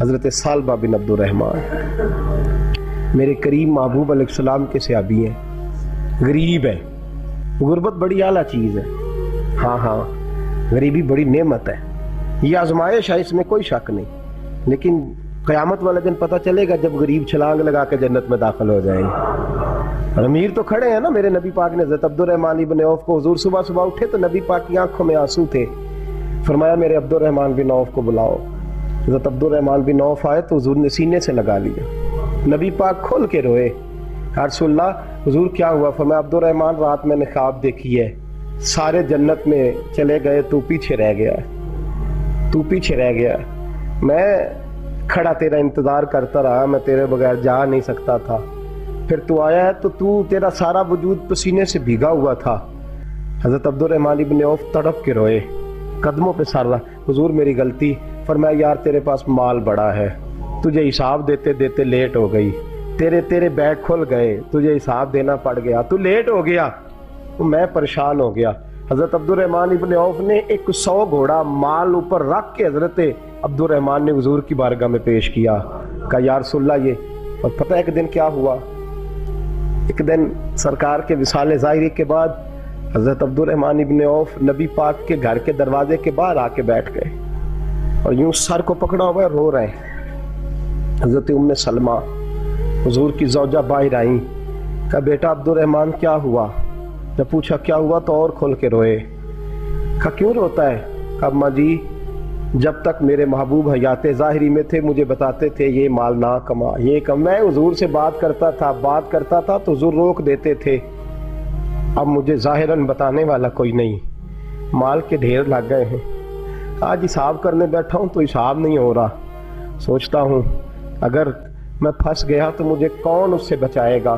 حضرت سالبہ بن عبد الرحمن میرے کریم محبوب علیہ السلام کے صحابی ہیں، غریب ہے۔ غربت بڑی اعلیٰ چیز ہے، ہاں غریبی بڑی نعمت ہے، یہ آزمائش ہے، اس میں کوئی شک نہیں، لیکن قیامت والے دن پتہ چلے گا جب غریب چھلانگ لگا کے جنت میں داخل ہو جائیں گے۔ اور امیر تو کھڑے ہیں نا، میرے نبی پاک نے حضرت عبد الرحمن بن عوف کو، حضور صبح صبح اٹھے تو نبی پاک کی آنکھوں میں آنسو تھے، فرمایا میرے عبد الرحمن بن عوف کو بلاؤ۔ حضرت عبد الرحمن بن عوف آئے تو حضور نے سینے سے لگا لیا، نبی پاک کھول کے روئے، یا رسول اللہ حضور کیا ہوا؟ فرمایا عبد الرحمن رات میں نے خواب دیکھی ہے، سارے جنت میں چلے گئے، تو پیچھے رہ گیا ہے، تو پیچھے رہ گیا ہے، میں کھڑا تیرا انتظار کرتا رہا، میں تیرے بغیر جا نہیں سکتا تھا، پھر تو آیا ہے تو تیرا سارا وجود پسینے سے بھیگا ہوا تھا۔ حضرت عبد الرحمن بن عوف تڑپ کے روئے، قدموں پہ سر رہا، حضور میری غلطی۔ فرمایا یار تیرے پاس مال بڑا ہے، تجھے حساب دیتے دیتے لیٹ ہو گئی، تیرے بیگ کھل گئے، تجھے حساب دینا پڑ گیا، تو لیٹ ہو گیا، میں پریشان ہو گیا۔ حضرت عبد الرحمن ابن عوف نے 100 گھوڑا مال اوپر رکھ کے حضرت عبد الرحمن نے حضور کی بارگاہ میں پیش کیا، کہا یا رسول اللہ یہ۔ اور پتہ ہے ایک دن کیا ہوا؟ ایک دن سرکار کے وصال ظاہری کے بعد حضرت عبد الرحمن ابن عوف نبی پاک کے گھر کے دروازے کے باہر آ کے بیٹھ گئے اور یوں سر کو پکڑا ہوا ہے، رو رہے ہیں۔ حضرت ام سلمہ حضور کی زوجہ باہر آئیں، کہا بیٹا عبد الرحمن کیا ہوا؟ جب پوچھا کیا ہوا تو اور کھول کے روئے، کہا کیوں روتا ہے؟ کہا اماں جی جب تک میرے محبوب حیات ظاہری میں تھے مجھے بتاتے تھے یہ مال نہ کما، یہ کم، میں حضور سے بات کرتا تھا تو حضور روک دیتے تھے، اب مجھے ظاہراً بتانے والا کوئی نہیں، مال کے ڈھیر لگ گئے ہیں، آج حساب کرنے بیٹھا ہوں تو حساب نہیں ہو رہا، سوچتا ہوں اگر میں پھنس گیا تو مجھے کون اس سے بچائے گا؟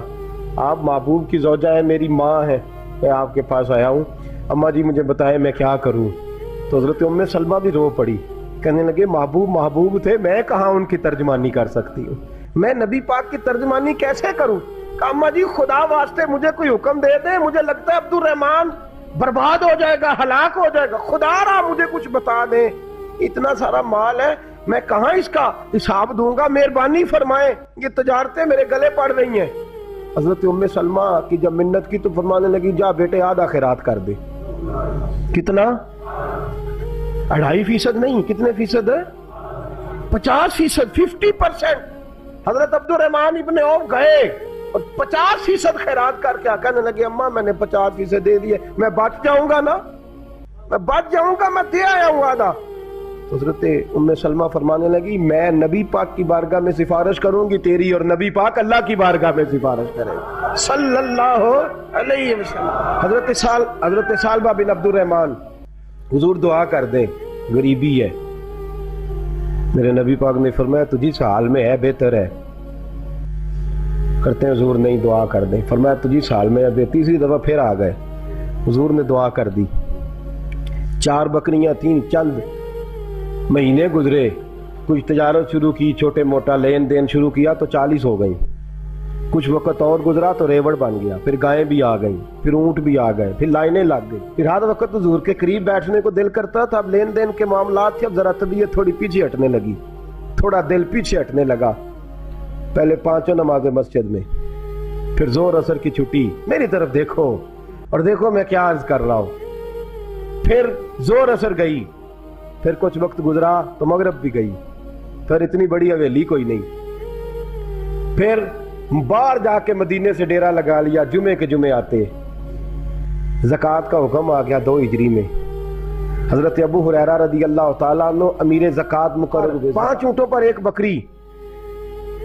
آپ محبوب کی زوجہ ہے، میری ماں ہے، میں آپ کے پاس آیا ہوں، اماں جی مجھے بتائیں میں کیا کروں؟ تو حضرت ام سلمہ بھی رو پڑی، کہنے لگے محبوب تھے، میں کہاں ان کی ترجمانی کر سکتی ہوں، میں نبی پاک کی ترجمانی کیسے کروں؟ کہ اماں جی خدا واسطے مجھے کوئی حکم دے دیں، مجھے لگتا ہے عبد الرحمن برباد ہو جائے گا، ہلاک ہو جائے گا، خدا را مجھے کچھ بتا دیں، اتنا سارا مال ہے میں کہاں اس کا حساب دوں گا، مہربانی فرمائیں، یہ تجارتیں میرے گلے پڑ رہی ہیں۔ حضرت ام سلمہ کی جب منت کی تو فرمانے لگی جا بیٹے آدھا خیرات کر دے۔ کتنا؟ 2.5% نہیں، کتنے فیصد ہے؟ 50%، 50%۔ حضرت عبد الرحمن ابن عوف گئے اور 50% خیرات کر کے کہنے لگے اماں میں نے 50% دے دیے، میں بچ جاؤں گا نا، میں بچ جاؤں گا، میں دے آیا ہوں آدھا۔ حضرت ام سلمہ فرمانے لگی میں نبی پاک کی بارگاہ میں سفارش کروں گی تیری، اور نبی پاک اللہ کی بارگاہ میں سفارش کرے صلی اللہ علیہ وسلم۔ حضرت سالبہ بن عبد الرحمن حضور دعا کر دیں، غریبی ہے، میرے نبی پاک نے فرمایا تجھی سے حال میں ہے بہتر ہے، کرتے ہیں حضور نہیں دعا کر دیں، فرمایا تجھی سال میں اب تیسری دفعہ پھر آ گئے، حضور نے دعا کر دی، 4 بکریاں 3 چند مہینے گزرے، کچھ تجارت شروع کی، چھوٹے موٹا لین دین شروع کیا تو 40 ہو گئیں، کچھ وقت اور گزرا تو ریوڑ بن گیا، پھر گائیں بھی آ گئیں، پھر اونٹ بھی آ گئے، پھر لائنیں لگ گئی، پھر ہر وقت حضور کے قریب بیٹھنے کو دل کرتا تھا، اب لین دین کے معاملات تھے، اب ذرا طبیعت تھوڑی پیچھے ہٹنے لگی، تھوڑا دل پیچھے ہٹنے لگا، پہلے 5 نمازیں مسجد میں، پھر زور اثر کی چھٹی، میری طرف دیکھو اور دیکھو میں کیا عرض کر رہا ہوں، پھر زور اثر گئی، پھر کچھ وقت گزرا تو مغرب بھی گئی، پھر اتنی بڑی حویلی کوئی نہیں، پھر باہر جا کے مدینے سے ڈیرا لگا لیا، جمعے کے جمعے آتے، زکوٰۃ کا حکم آ گیا 2 ہجری میں، حضرت ابو ہریرہ رضی اللہ تعالیٰ عنہ امیر زکوٰۃ مقرر ہوئے، 5 اونٹوں پر 1 بکری،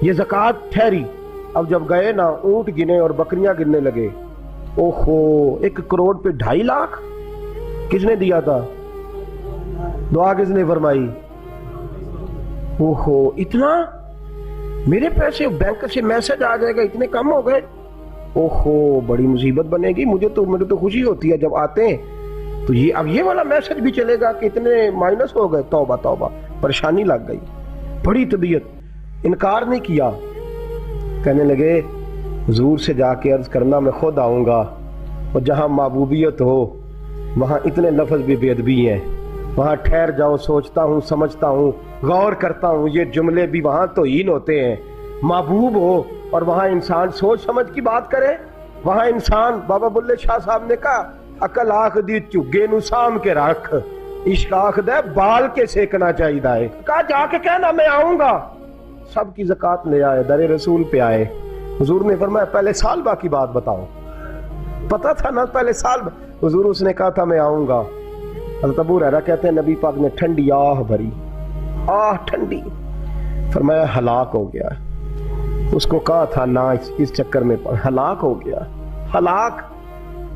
یہ زکوٰۃ ٹھہری۔ اب جب گئے نا اونٹ گنے اور بکریاں گننے لگے، اوہو 1 کروڑ پہ 2.5 لاکھ، کس نے دیا تھا؟ دعا کس نے فرمائی؟ اوہو اتنا، میرے پیسے بینک سے میسج آ جائے گا اتنے کم ہو گئے، اوہو بڑی مصیبت بنے گی، مجھے تو خوشی ہوتی ہے جب آتے ہیں تو اب یہ والا میسج بھی چلے گا کہ اتنے مائنس ہو گئے، توبہ توبہ، پریشانی لگ گئی، بڑی طبیعت، انکار نہیں کیا، کہنے لگے حضور سے جا کے عرض کرنا میں خود آؤں گا، اور جہاں محبوبیت ہو وہاں اتنے لفظ بھی بے ادبی ہیں، وہاں ٹھہر جاؤ، سوچتا ہوں سمجھتا ہوں، غور کرتا ہوں یہ جملے بھی وہاں توہین ہوتے ہیں، محبوب ہو اور وہاں انسان سوچ سمجھ کی بات کرے، وہاں انسان بابا بلے شاہ صاحب نے کہا عقل آخ دی چگے نو سام کے رکھ، عشق آخ دے بال کے سیکنا چاہیے ہے، کہا جا کے کہنا میں آؤں گا۔ سب کی زکوٰۃ لے آئے، در رسول پہ آئے، حضور نے فرمایا پہلے سالبہ کی بات بتاؤ، پتا تھا نا پہلے سال، حضور اس نے کہا تھا میں آؤں گا۔ حضرت ابو ہریرہ کہتے ہیں نبی پاک نے ٹھنڈی آہ بھری، آہ ٹھنڈی، فرمایا ہلاک ہو گیا، اس کو کہا تھا نہ اس چکر میں ہلاک ہو گیا، ہلاک۔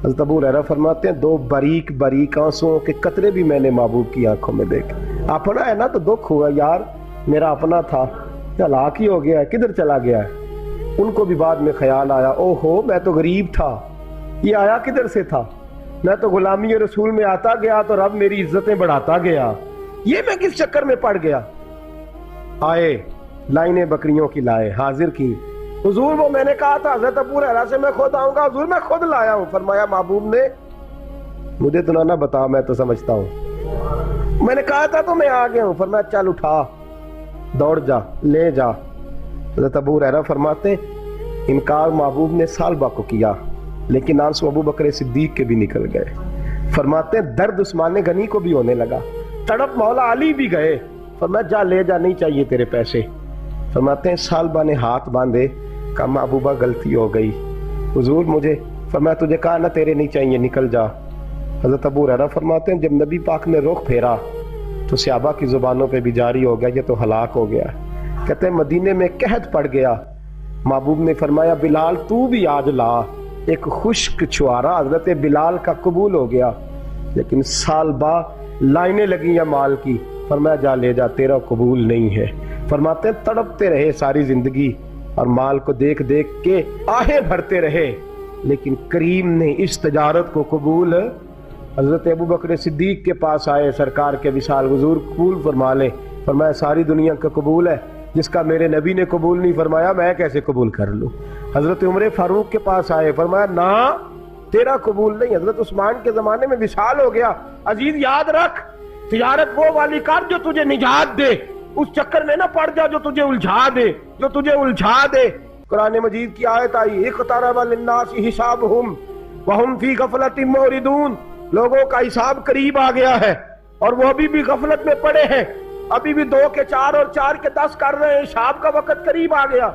حضرت ابو ہریرہ فرماتے ہیں دو باریک باریک آنسوؤں کے قطرے بھی میں نے محبوب کی آنکھوں میں دیکھے، اپنا ہے نا تو دکھ ہوا یار، میرا اپنا تھا ہلاک ہی ہو گیا ہے، کدھر چلا گیا ہے۔ ان کو بھی بعد میں خیال آیا او ہو میں تو غریب تھا، یہ آیا کدھر سے تھا، میں تو غلامی رسول میں آتا گیا تو رب میری عزتیں بڑھاتا گیا، یہ میں کس چکر میں پڑ گیا۔ آئے لائنیں بکریوں کی لائے، حاضر کی، حضور وہ میں نے کہا تھا حضرت ابو ہریرہ سے میں خود آؤں گا، حضور میں خود لایا ہوں۔ فرمایا محبوب نے مجھے تو نہ بتا، میں تو سمجھتا ہوں، میں نے کہا تھا تو میں آ گیا ہوں۔ فرمایا چل اٹھا دوڑ جا لے جا۔ حضرت ابو ہریرہ فرماتے انکار محبوب نے سالبہ کو کیا لیکن آنسو ابو بکر صدیق کے بھی نکل گئے۔ فرماتے ہیں درد عثمان غنی کو بھی ہونے لگا، تڑپ مولا علی بھی گئے۔ فرمایا جا لے جا، نہیں چاہیے تیرے پیسے۔ فرماتے ہیں سالبہ نے ہاتھ باندھے، کہا محبوبہ غلطی ہو گئی، حضور مجھے، فرمایا تجھے کہا نہ تیرے نہیں چاہیے، نکل جا۔ حضرت ابو ہریرہ فرماتے ہیں جب نبی پاک نے رخ پھیرا تو صحابہ کی زبانوں پہ بھی جاری ہو گیا یہ تو ہلاک ہو گیا۔ کہتے ہیں مدینے میں قحط پڑ گیا، محبوب نے فرمایا بلال تو بھی آج لا، ایک خشک چھوارا حضرت بلال کا قبول ہو گیا، لیکن سال با لائنیں لگی یا مال کی، فرمایا جا لے جا تیرا قبول نہیں ہے۔ فرماتے ہیں تڑپتے رہے ساری زندگی اور مال کو دیکھ دیکھ کے آہیں بھرتے رہے، لیکن کریم نے اس تجارت کو قبول، حضرت ابو بکر صدیق کے پاس آئے، سرکار کے وصال حضور قبول فرما لیں۔ فرمایا ساری دنیا کا قبول ہے، جس کا میرے نبی نے قبول نہیں فرمایا میں کیسے قبول کر لوں۔ حضرت عمر فاروق کے پاس آئے، فرمایا نہ تیرا قبول نہیں۔ حضرت عثمان کے زمانے میں وصال ہو گیا۔ عزیز یاد رکھ تجارت وہ والی کر جو تجھے نجات دے، اس چکر میں نہ پڑ جا جو تجھے الجھا دے۔ قرآن مجید کی آیت آئی اقترب للناس حسابہم وہم فی غفلۃ معرضون، لوگوں کا حساب قریب آ گیا ہے اور وہ ابھی بھی غفلت میں پڑے ہیں، ابھی بھی 2 کے 4 اور 4 کے 10 کر رہے ہیں، حساب کا وقت قریب آ گیا۔